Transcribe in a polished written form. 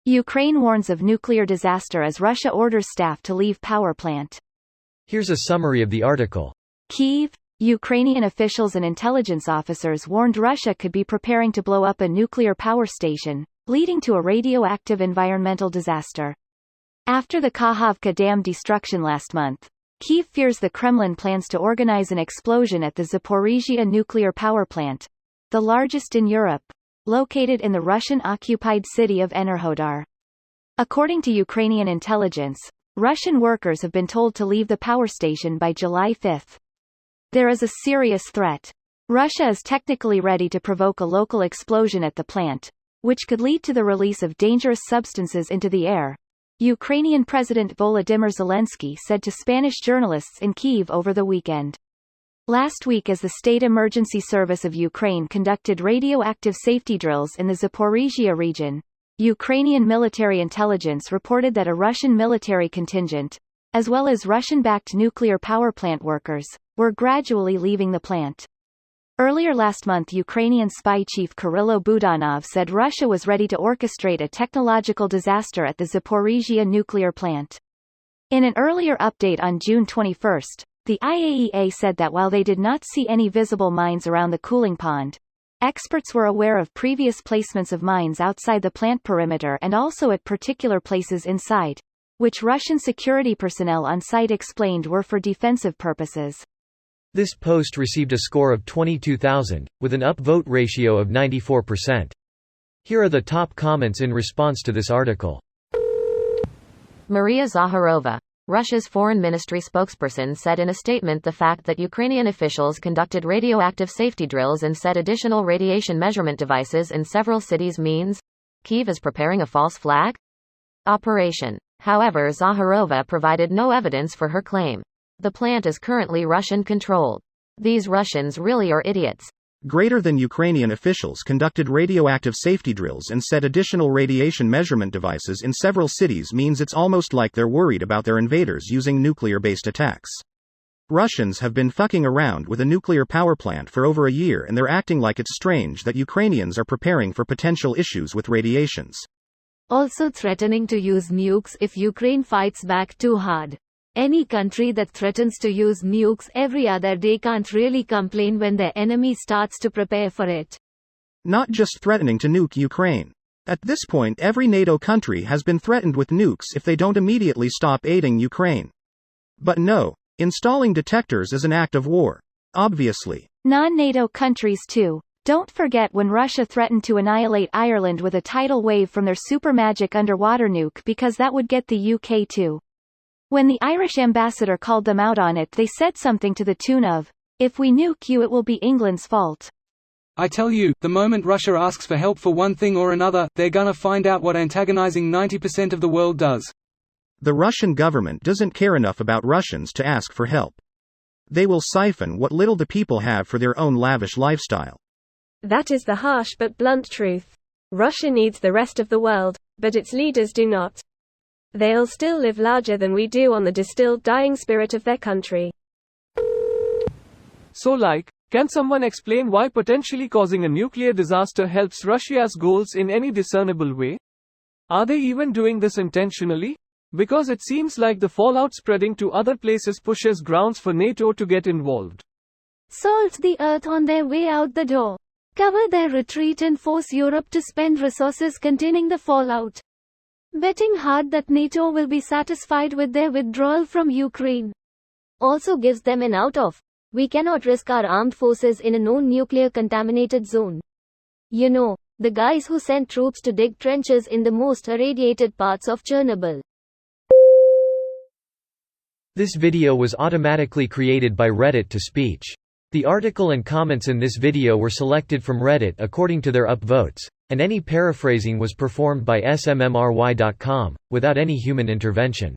Ukraine warns of nuclear disaster as Russia orders staff to leave power plant. Here's a summary of the article. Kyiv. Ukrainian officials and intelligence officers warned Russia could be preparing to blow up a nuclear power station, leading to a radioactive environmental disaster. After the Kakhovka Dam destruction last month, Kyiv fears the Kremlin plans to organize an explosion at the Zaporizhzhia nuclear power plant, the largest in Europe, located in the Russian-occupied city of Enerhodar. According to Ukrainian intelligence, Russian workers have been told to leave the power station by July 5. There is a serious threat. Russia is technically ready to provoke a local explosion at the plant, which could lead to the release of dangerous substances into the air, Ukrainian President Volodymyr Zelensky said to Spanish journalists in Kyiv over the weekend. Last week, as the State Emergency Service of Ukraine conducted radioactive safety drills in the Zaporizhzhia region, Ukrainian military intelligence reported that a Russian military contingent, as well as Russian-backed nuclear power plant workers, were gradually leaving the plant. Earlier last month, Ukrainian spy chief Kyrylo Budanov said Russia was ready to orchestrate a technological disaster at the Zaporizhzhia nuclear plant. In an earlier update on June 21, the IAEA said that while they did not see any visible mines around the cooling pond, experts were aware of previous placements of mines outside the plant perimeter and also at particular places inside, which Russian security personnel on site explained were for defensive purposes. This post received a score of 22,000, with an upvote ratio of 94%. Here are the top comments in response to this article. Maria Zakharova, Russia's foreign ministry spokesperson, said in a statement the fact that Ukrainian officials conducted radioactive safety drills and set additional radiation measurement devices in several cities means Kyiv is preparing a false flag operation. However, Zakharova provided no evidence for her claim. The plant is currently Russian-controlled. These Russians really are idiots. Greater than Ukrainian officials conducted radioactive safety drills and set additional radiation measurement devices in several cities means it's almost like they're worried about their invaders using nuclear-based attacks. Russians have been fucking around with a nuclear power plant for over a year, and they're acting like it's strange that Ukrainians are preparing for potential issues with radiations. Also threatening to use nukes if Ukraine fights back too hard. Any country that threatens to use nukes every other day can't really complain when their enemy starts to prepare for it. Not just threatening to nuke Ukraine. At this point, every NATO country has been threatened with nukes if they don't immediately stop aiding Ukraine. But no, installing detectors is an act of war. Obviously. Non-NATO countries too. Don't forget when Russia threatened to annihilate Ireland with a tidal wave from their supermagic underwater nuke, because that would get the UK too. When the Irish ambassador called them out on it, they said something to the tune of, "If we nuke you, it will be England's fault." I tell you, the moment Russia asks for help for one thing or another, they're gonna find out what antagonizing 90% of the world does. The Russian government doesn't care enough about Russians to ask for help. They will siphon what little the people have for their own lavish lifestyle. That is the harsh but blunt truth. Russia needs the rest of the world, but its leaders do not. They'll still live larger than we do on the distilled dying spirit of their country. So can someone explain why potentially causing a nuclear disaster helps Russia's goals in any discernible way? Are they even doing this intentionally? Because it seems like the fallout spreading to other places pushes grounds for NATO to get involved. Salt the earth on their way out the door. Cover their retreat and force Europe to spend resources containing the fallout. Betting hard that NATO will be satisfied with their withdrawal from Ukraine. Also gives them an out of, we cannot risk our armed forces in a known nuclear contaminated zone. You know, the guys who sent troops to dig trenches in the most irradiated parts of Chernobyl. This video was automatically created by Reddit to speech. The article and comments in this video were selected from Reddit according to their upvotes, and any paraphrasing was performed by smmry.com, without any human intervention.